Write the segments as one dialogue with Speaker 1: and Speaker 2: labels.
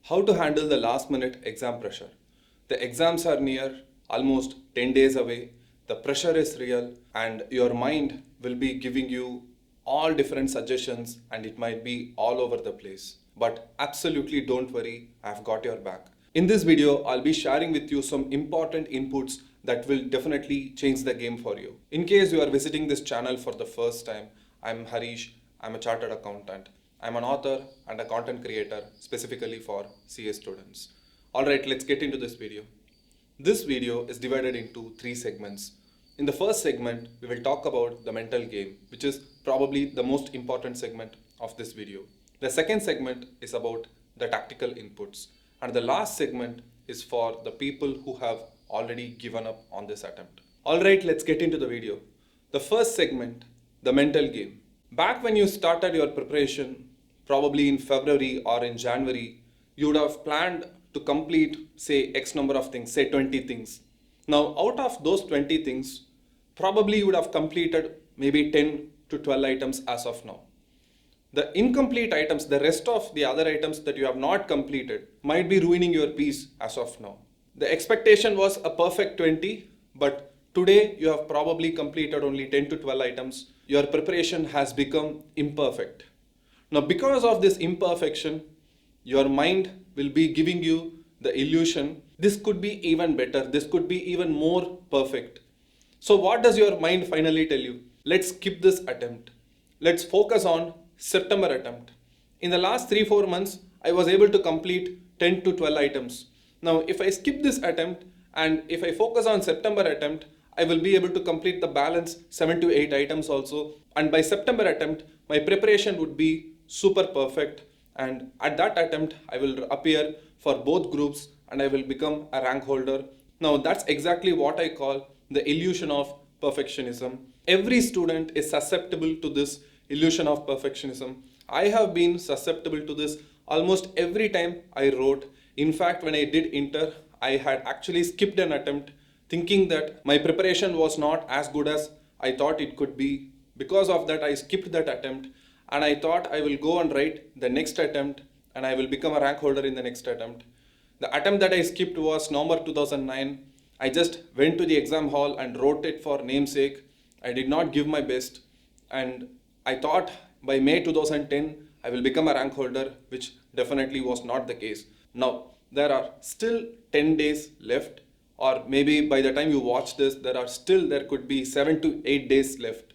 Speaker 1: How to handle the last minute exam pressure. The exams are near, almost 10 days away. The pressure is real, and your mind will be giving you all different suggestions, and it might be all over the place. But absolutely don't worry, I've got your back. In this video, I'll be sharing with you some important inputs that will definitely change the game for you. In case you are visiting this channel for the first time, I'm Hareesh. I'm a chartered accountant. I'm an author and a content creator specifically for CA students. Alright, let's get into this video. This video is divided into 3 segments. In the first segment, we will talk about the mental game, which is probably the most important segment of this video. The second segment is about the tactical inputs. And the last segment is for the people who have already given up on this attempt. Alright, let's get into the video. The first segment, the mental game. Back when you started your preparation, probably in February or in January, you would have planned to complete, say, X number of things, say 20 things. Now, out of those 20 things, probably you would have completed maybe 10 to 12 items as of now. The incomplete items, the rest of the other items that you have not completed, might be ruining your peace as of now. The expectation was a perfect 20, but today you have probably completed only 10 to 12 items. Your preparation has become imperfect. Now, because of this imperfection, your mind will be giving you the illusion this could be even better, this could be even more perfect. So what does your mind finally tell you? Let's skip this attempt. Let's focus on September attempt. In the last 3-4 months, I was able to complete 10 to 12 items. Now, if I skip this attempt and if I focus on September attempt, I will be able to complete the balance 7 to 8 items also. And by September attempt, my preparation would be super perfect. And at that attempt, I will appear for both groups and I will become a rank holder. Now, that's exactly what I call the illusion of perfectionism. Every student is susceptible to this illusion of perfectionism. I have been susceptible to this almost every time I wrote. In fact, when I did inter, I had actually skipped an attempt thinking that my preparation was not as good as I thought it could be. Because of that, I skipped that attempt and I thought I will go and write the next attempt and I will become a rank holder in the next attempt. The attempt that I skipped was November 2009. I just went to the exam hall and wrote it for namesake. I did not give my best and I thought by May 2010 I will become a rank holder, which definitely was not the case. Now, there are still 10 days left, or maybe by the time you watch this, there could be 7 to 8 days left.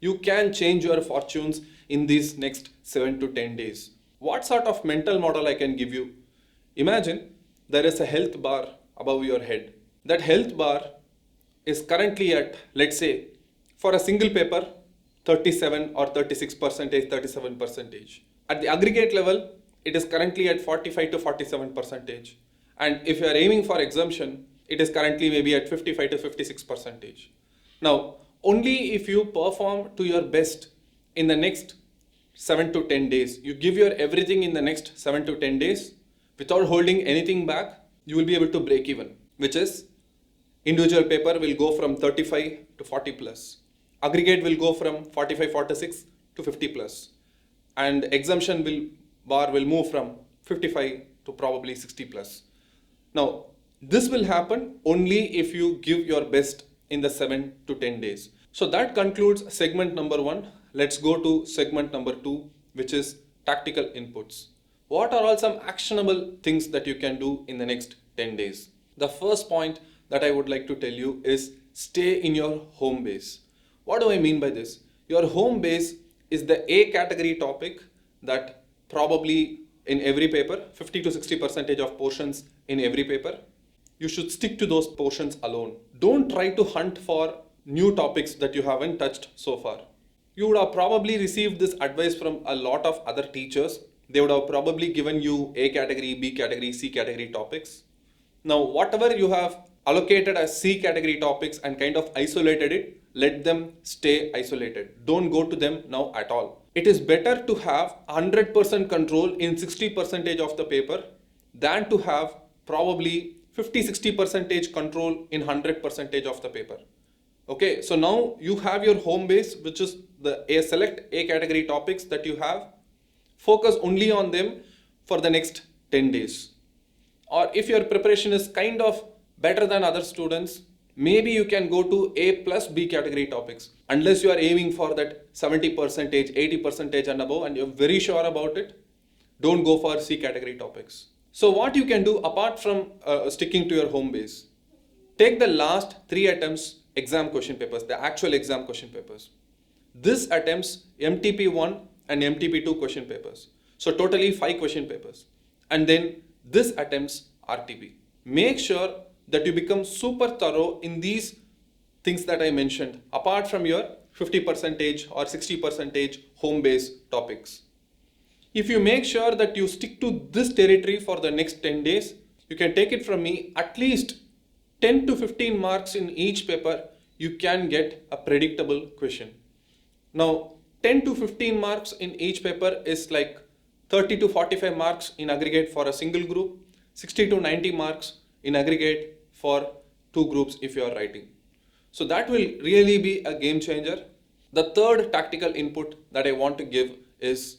Speaker 1: You can change your fortunes in these next 7 to 10 days. What sort of mental model I can give you? Imagine there is a health bar above your head. That health bar is currently at, let's say, for a single paper, 37 or 36%, 37%. At the aggregate level, it is currently at 45 to 47%. And if you are aiming for exemption, it is currently maybe at 55 to 56%. Now, only if you perform to your best in the next 7 to 10 days, you give your everything in the next 7 to 10 days without holding anything back, you will be able to break even, which is individual paper will go from 35 to 40 plus. Aggregate will go from 45, 46 to 50 plus. And exemption bar will move from 55 to probably 60 plus. Now, this will happen only if you give your best in the 7 to 10 days. So that concludes segment number 1. Let's go to segment number 2, which is tactical inputs. What are all some actionable things that you can do in the next 10 days? The first point that I would like to tell you is stay in your home base. What do I mean by this? Your home base is the A category topic that probably in every paper, 50 to 60% of portions in every paper. You should stick to those portions alone. Don't try to hunt for new topics that you haven't touched so far. You would have probably received this advice from a lot of other teachers. They would have probably given you A category, B category, C category topics. Now, whatever you have allocated as C category topics and kind of isolated it, let them stay isolated. Don't go to them now at all. It is better to have 100% control in 60% of the paper than to have probably 50-60% control in 100% of the paper. Okay, so now you have your home base, which is the select A category topics that you have. Focus only on them for the next 10 days. Or if your preparation is kind of better than other students, maybe you can go to A plus B category topics. Unless you are aiming for that 70%, 80% and above and you're very sure about it, don't go for C category topics. So what you can do apart from sticking to your home base, take the last 3 attempts exam question papers, the actual exam question papers. This attempts MTP1 and MTP2 question papers. So totally 5 question papers. And then this attempts RTP. Make sure that you become super thorough in these things that I mentioned, apart from your 50% or 60% home base topics. If you make sure that you stick to this territory for the next 10 days, you can take it from me, at least 10 to 15 marks in each paper, you can get a predictable question. Now, 10 to 15 marks in each paper is like 30 to 45 marks in aggregate for a single group, 60 to 90 marks in aggregate for 2 groups if you are writing. So that will really be a game changer. The third tactical input that I want to give is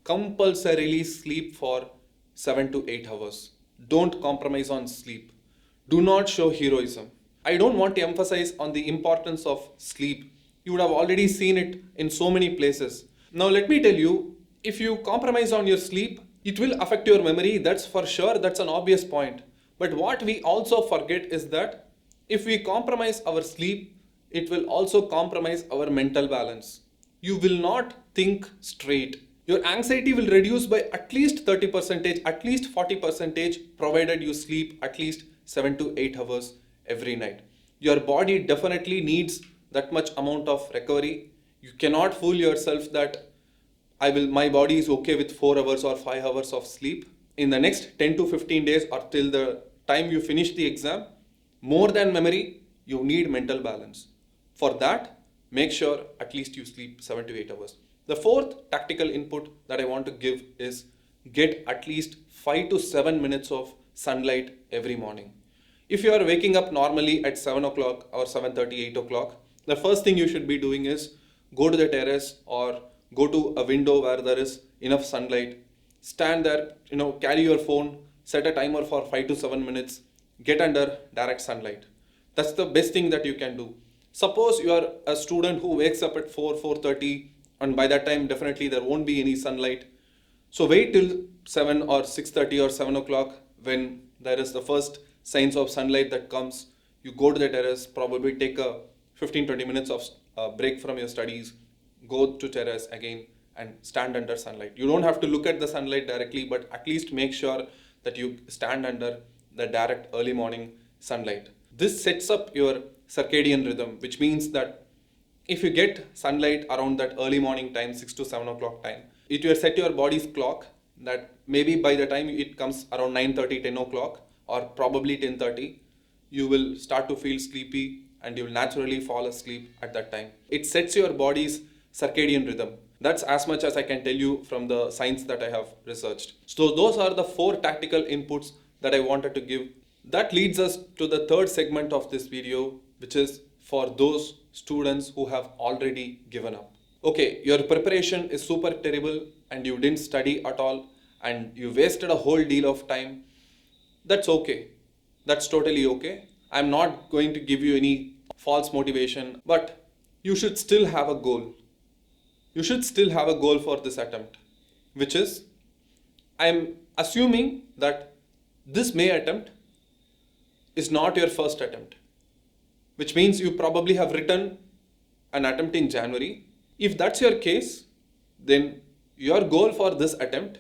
Speaker 1: compulsorily sleep for 7 to 8 hours. Don't compromise on sleep. Do not show heroism. I don't want to emphasize on the importance of sleep. You would have already seen it in so many places. Now let me tell you, if you compromise on your sleep, it will affect your memory. That's for sure. That's an obvious point. But what we also forget is that if we compromise our sleep, it will also compromise our mental balance. You will not think straight. Your anxiety will reduce by at least 30%, at least 40%, provided you sleep at least 7 to 8 hours every night. Your body definitely needs that much amount of recovery. You cannot fool yourself that my body is okay with 4 hours or 5 hours of sleep. In the next 10 to 15 days or till the time you finish the exam, more than memory, you need mental balance. For that, make sure at least you sleep 7 to 8 hours. The fourth tactical input that I want to give is get at least 5 to 7 minutes of sunlight every morning. If you are waking up normally at 7 o'clock or 7:30, 8 o'clock, the first thing you should be doing is go to the terrace or go to a window where there is enough sunlight. Stand there, carry your phone, set a timer for 5 to 7 minutes, get under direct sunlight. That's the best thing that you can do. Suppose you are a student who wakes up at 4:30 and by that time definitely there won't be any sunlight. So wait till 7 or 6:30 or 7 o'clock when there is the first signs of sunlight that comes. You go to the terrace, probably take a 15-20 minutes of break from your studies, go to terrace again and stand under sunlight. You don't have to look at the sunlight directly, but at least make sure that you stand under the direct early morning sunlight. This sets up your circadian rhythm, which means that if you get sunlight around that early morning time, 6 to 7 o'clock time, it will set your body's clock that maybe by the time it comes around 9:30, 10 o'clock or probably 10:30, you will start to feel sleepy and you will naturally fall asleep at that time. It sets your body's circadian rhythm. That's as much as I can tell you from the science that I have researched. So those are the 4 tactical inputs that I wanted to give. That leads us to the third segment of this video, which is for those students who have already given up. Okay, your preparation is super terrible and you didn't study at all and you wasted a whole deal of time. That's okay. That's totally okay. I'm not going to give you any false motivation, but you should still have a goal. You should still have a goal for this attempt, which is, I'm assuming that this May attempt is not your first attempt, which means you probably have written an attempt in January. If that's your case, then your goal for this attempt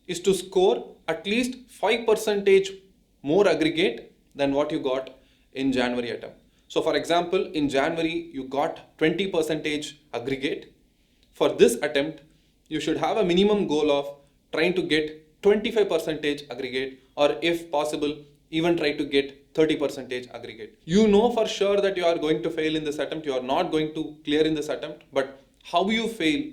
Speaker 1: is to score at least 5% more aggregate than what you got in January attempt. So for example, in January, you got 20% aggregate. For this attempt, you should have a minimum goal of trying to get 25% aggregate, or if possible, even try to get 30% aggregate. You know for sure that you are going to fail in this attempt. You are not going to clear in this attempt, but how you fail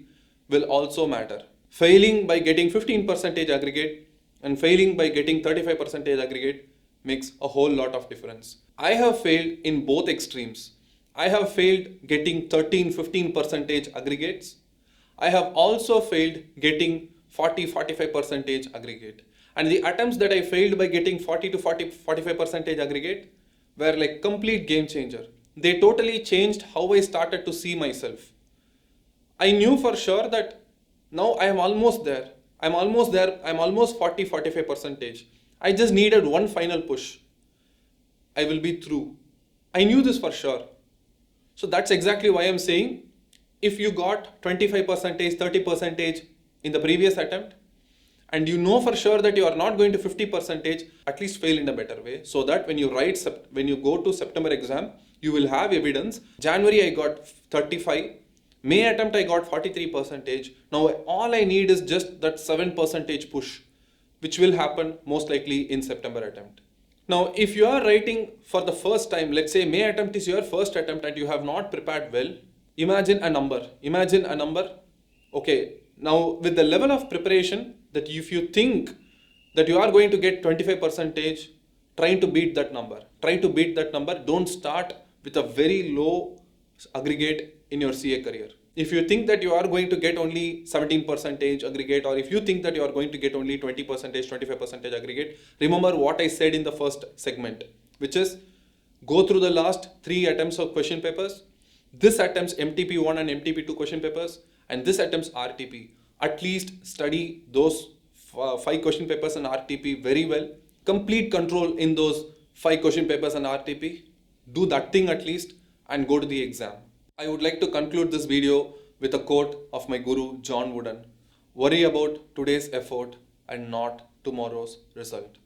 Speaker 1: will also matter. Failing by getting 15% aggregate and failing by getting 35% aggregate makes a whole lot of difference. I have failed in both extremes. I have failed getting 13-15% aggregates. I have also failed getting 40-45% aggregate. And the attempts that I failed by getting 40 to 45 percentage aggregate were like complete game changer. They totally changed how I started to see myself. I knew for sure that now I am almost there. I'm almost there. I'm almost 40, 45 percentage. I just needed one final push. I will be through. I knew this for sure. So that's exactly why I'm saying if you got 25 percentage, 30 percentage in the previous attempt, and you know for sure that you are not going to 50 percentage, at least fail in a better way, so that when you go to September exam, you will have evidence. January I got 35, May attempt I got 43 percentage. Now all I need is just that 7 percentage push, which will happen most likely in September attempt. Now, if you are writing for the first time, let's say May attempt is your first attempt and you have not prepared well, imagine a number. Imagine a number. Okay, now with the level of preparation, that if you think that you are going to get 25 percentage, trying to beat that number. Try to beat that number. Don't start with a very low aggregate in your CA career. If you think that you are going to get only 17 percentage aggregate, or if you think that you are going to get only 20 percentage, 25 percentage aggregate, remember what I said in the first segment, which is go through the last 3 attempts of question papers. This attempts MTP1 and MTP2 question papers, and this attempts RTP. At least study those 5 question papers and RTP very well. Complete control in those 5 question papers and RTP. Do that thing at least and go to the exam. I would like to conclude this video with a quote of my guru John Wooden. Worry about today's effort and not tomorrow's result.